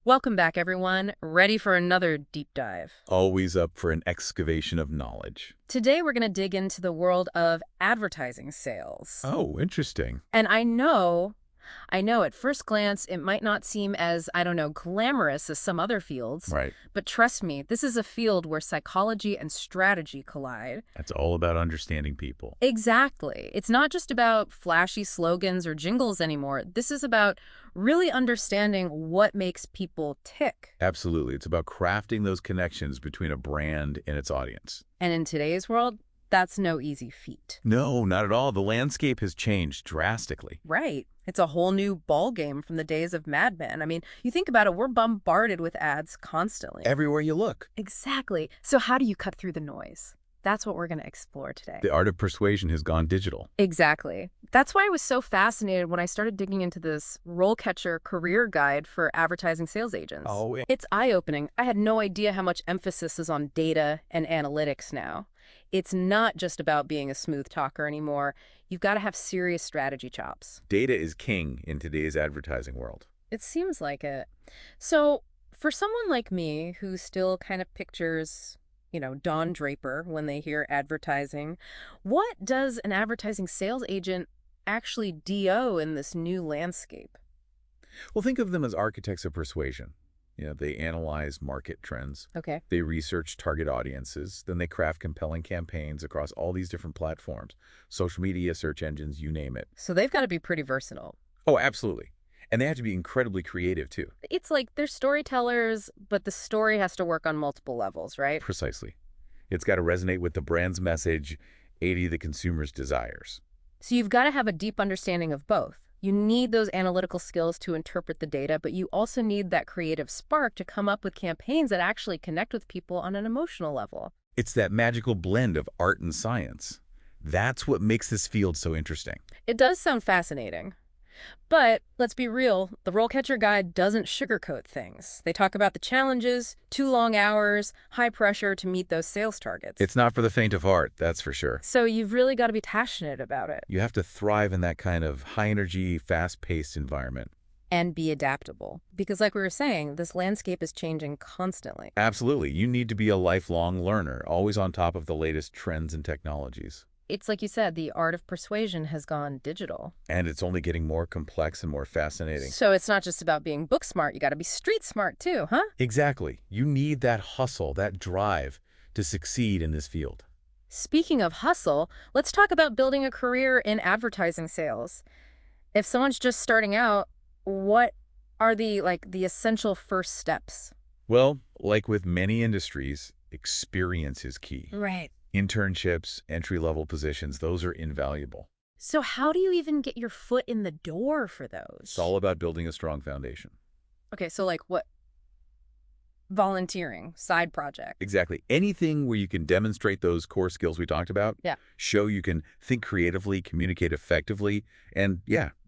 Welcome back, everyone. Ready for another deep dive. Always up for an excavation of knowledge. Today, we're going to dig into the world of advertising sales. Oh, interesting. And I know at first glance, it might not seem as, I don't know, glamorous as some other fields. Right. But trust me, this is a field where psychology and strategy collide. That's all about understanding people. Exactly. It's not just about flashy slogans or jingles anymore. This is about really understanding what makes people tick. Absolutely. It's about crafting those connections between a brand and its audience. And in today's world, that's no easy feat. No, not at all. The landscape has changed drastically. Right. It's a whole new ball game from the days of Mad Men. I mean, you think about it, we're bombarded with ads constantly. Everywhere you look. Exactly. So how do you cut through the noise? That's what we're going to explore today. The art of persuasion has gone digital. Exactly. That's why I was so fascinated when I started digging into this RoleCatcher career guide for advertising sales agents. Oh, yeah. It's eye-opening. I had no idea how much emphasis is on data and analytics now. It's not just about being a smooth talker anymore. You've got to have serious strategy chops. Data is king in today's advertising world. It seems like it. So, for someone like me who still kind of pictures, Don Draper when they hear advertising, what does an advertising sales agent actually do in this new landscape? Well, think of them as architects of persuasion. They analyze market trends. Okay. They research target audiences. Then they craft compelling campaigns across all these different platforms. Social media, search engines, you name it. So they've got to be pretty versatile. Oh, absolutely. And they have to be incredibly creative, too. It's like they're storytellers, but the story has to work on multiple levels, right? Precisely. It's got to resonate with the brand's message, 80 the consumer's desires. So you've got to have a deep understanding of both. You need those analytical skills to interpret the data, but you also need that creative spark to come up with campaigns that actually connect with people on an emotional level. It's that magical blend of art and science. That's what makes this field so interesting. It does sound fascinating. But let's be real, the RoleCatcher guide doesn't sugarcoat things. They talk about the challenges, too long hours, high pressure to meet those sales targets. It's not for the faint of heart, that's for sure. So you've really got to be passionate about it. You have to thrive in that kind of high-energy, fast-paced environment. And be adaptable. Because like we were saying, this landscape is changing constantly. Absolutely. You need to be a lifelong learner, always on top of the latest trends and technologies. It's like you said, the art of persuasion has gone digital. And it's only getting more complex and more fascinating. So it's not just about being book smart, you got to be street smart too, huh? Exactly. You need that hustle, that drive to succeed in this field. Speaking of hustle, let's talk about building a career in advertising sales. If someone's just starting out, what are the essential first steps? Well, like with many industries, experience is key. Right. Internships, entry-level positions, those are invaluable. So how do you even get your foot in the door for those? It's all about building a strong foundation. Okay, so like what? Volunteering, side project. Exactly. Anything where you can demonstrate those core skills we talked about, Yeah. show you can think creatively, communicate effectively, and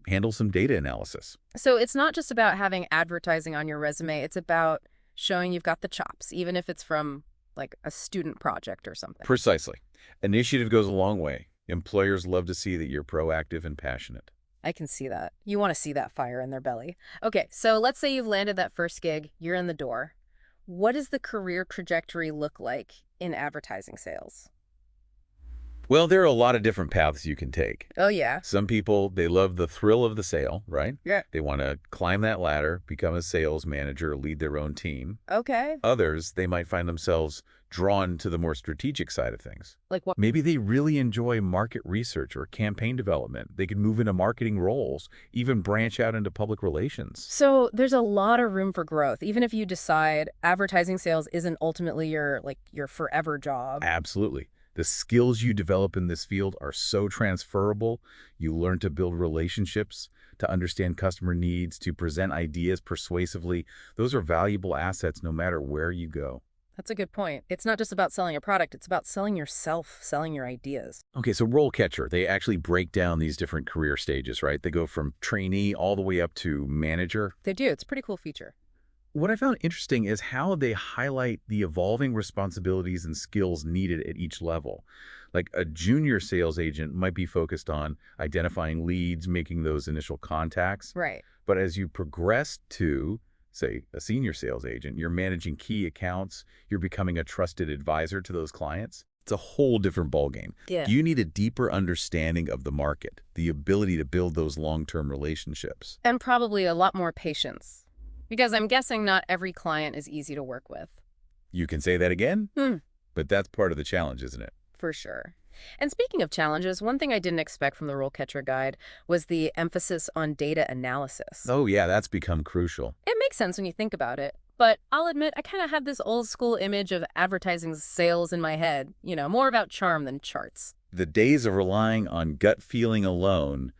handle some data analysis. So it's not just about having advertising on your resume, it's about showing you've got the chops, even if it's from like a student project or something. Precisely. Initiative goes a long way. Employers love to see that you're proactive and passionate. I can see that. You want to see that fire in their belly. Okay, so let's say you've landed that first gig, you're in the door. What does the career trajectory look like in advertising sales? Well, there are a lot of different paths you can take. Oh, yeah. Some people, they love the thrill of the sale, right? Yeah. They want to climb that ladder, become a sales manager, lead their own team. Okay. Others, they might find themselves drawn to the more strategic side of things. Like what? Maybe they really enjoy market research or campaign development. They could move into marketing roles, even branch out into public relations. So there's a lot of room for growth, even if you decide advertising sales isn't ultimately your forever job. Absolutely. The skills you develop in this field are so transferable. You learn to build relationships, to understand customer needs, to present ideas persuasively. Those are valuable assets no matter where you go. That's a good point. It's not just about selling a product, it's about selling yourself, selling your ideas. Okay, so RoleCatcher, they actually break down these different career stages, right? They go from trainee all the way up to manager. They do. It's a pretty cool feature. What I found interesting is how they highlight the evolving responsibilities and skills needed at each level. Like a junior sales agent might be focused on identifying leads, making those initial contacts. Right. But as you progress to say, a senior sales agent, you're managing key accounts, you're becoming a trusted advisor to those clients. It's a whole different ballgame. Yeah. You need a deeper understanding of the market, the ability to build those long-term relationships. And probably a lot more patience. Because I'm guessing not every client is easy to work with. You can say that again, Hmm. but that's part of the challenge, isn't it? For sure. And speaking of challenges, one thing I didn't expect from the RoleCatcher guide was the emphasis on data analysis. Oh yeah, that's become crucial. It makes sense when you think about it, but I'll admit I kind of had this old school image of advertising sales in my head, more about charm than charts. The days of relying on gut feeling alone,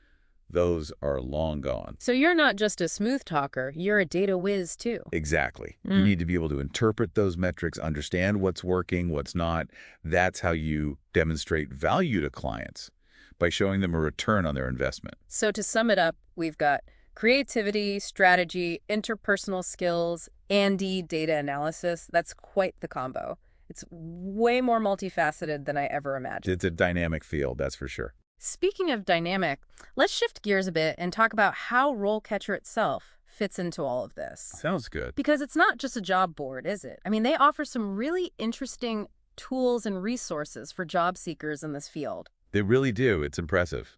those are long gone. So you're not just a smooth talker, you're a data whiz too. Exactly. You Mm. need to be able to interpret those metrics, understand what's working, what's not. That's how you demonstrate value to clients, by showing them a return on their investment. So to sum it up, we've got creativity, strategy, interpersonal skills, and data analysis. That's quite the combo. It's way more multifaceted than I ever imagined. It's a dynamic field, that's for sure. Speaking of dynamic, let's shift gears a bit and talk about how RoleCatcher itself fits into all of this. Sounds good. Because it's not just a job board, is it? I mean, they offer some really interesting tools and resources for job seekers in this field. They really do. It's impressive.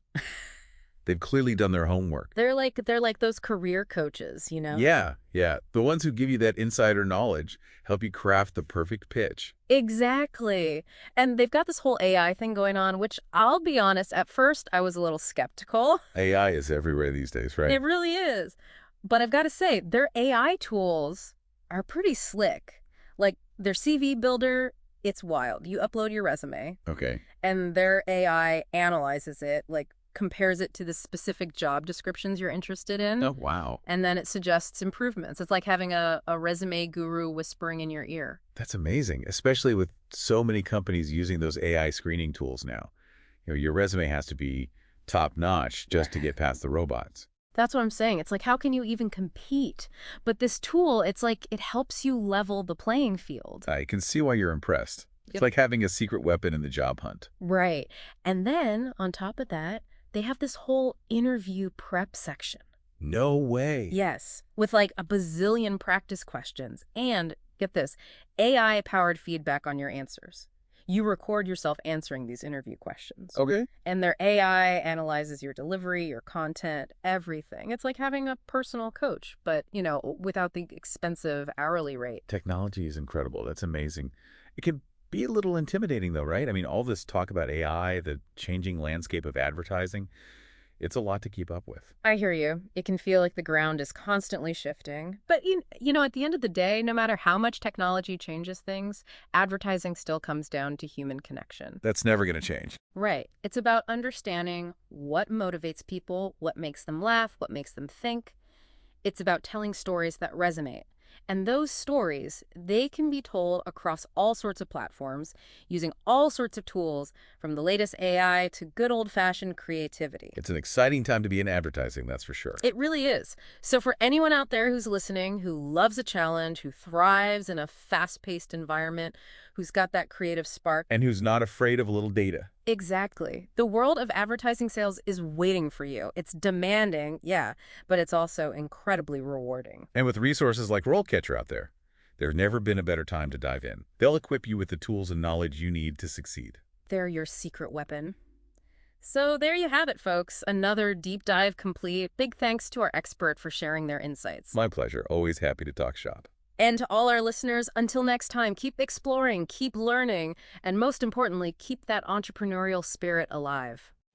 They've clearly done their homework. They're like those career coaches, Yeah, yeah. The ones who give you that insider knowledge, help you craft the perfect pitch. Exactly. And they've got this whole AI thing going on, which I'll be honest, at first I was a little skeptical. AI is everywhere these days, right? It really is. But I've got to say, their AI tools are pretty slick. Like their CV builder, it's wild. You upload your resume Okay. and their AI analyzes it, like compares it to the specific job descriptions you're interested in. Oh, wow. And then it suggests improvements. It's like having a resume guru whispering in your ear. That's amazing, especially with so many companies using those AI screening tools now. Your resume has to be top-notch just to get past the robots. That's what I'm saying. It's like, how can you even compete? But this tool, it's like it helps you level the playing field. I can see why you're impressed. It's Yep. like having a secret weapon in the job hunt. Right. And then on top of that, they have this whole interview prep section. No way. Yes, with like a bazillion practice questions. And get this, AI-powered feedback on your answers. You record yourself answering these interview questions. Okay. And their AI analyzes your delivery, your content, everything. It's like having a personal coach, but, without the expensive hourly rate. Technology is incredible. That's amazing. It can be a little intimidating, though, right? I mean, all this talk about AI, the changing landscape of advertising, it's a lot to keep up with. I hear you. It can feel like the ground is constantly shifting. But, at the end of the day, no matter how much technology changes things, advertising still comes down to human connection. That's never going to change. Right. It's about understanding what motivates people, what makes them laugh, what makes them think. It's about telling stories that resonate. And those stories, they can be told across all sorts of platforms, using all sorts of tools, from the latest AI to good old-fashioned creativity. It's an exciting time to be in advertising, that's for sure. It really is. So for anyone out there who's listening, who loves a challenge, who thrives in a fast-paced environment, who's got that creative spark. And who's not afraid of a little data. Exactly. The world of advertising sales is waiting for you. It's demanding, yeah, but it's also incredibly rewarding. And with resources like RoleCatcher out there, there's never been a better time to dive in. They'll equip you with the tools and knowledge you need to succeed. They're your secret weapon. So there you have it, folks. Another deep dive complete. Big thanks to our expert for sharing their insights. My pleasure. Always happy to talk shop. And to all our listeners, until next time, keep exploring, keep learning, and most importantly, keep that entrepreneurial spirit alive.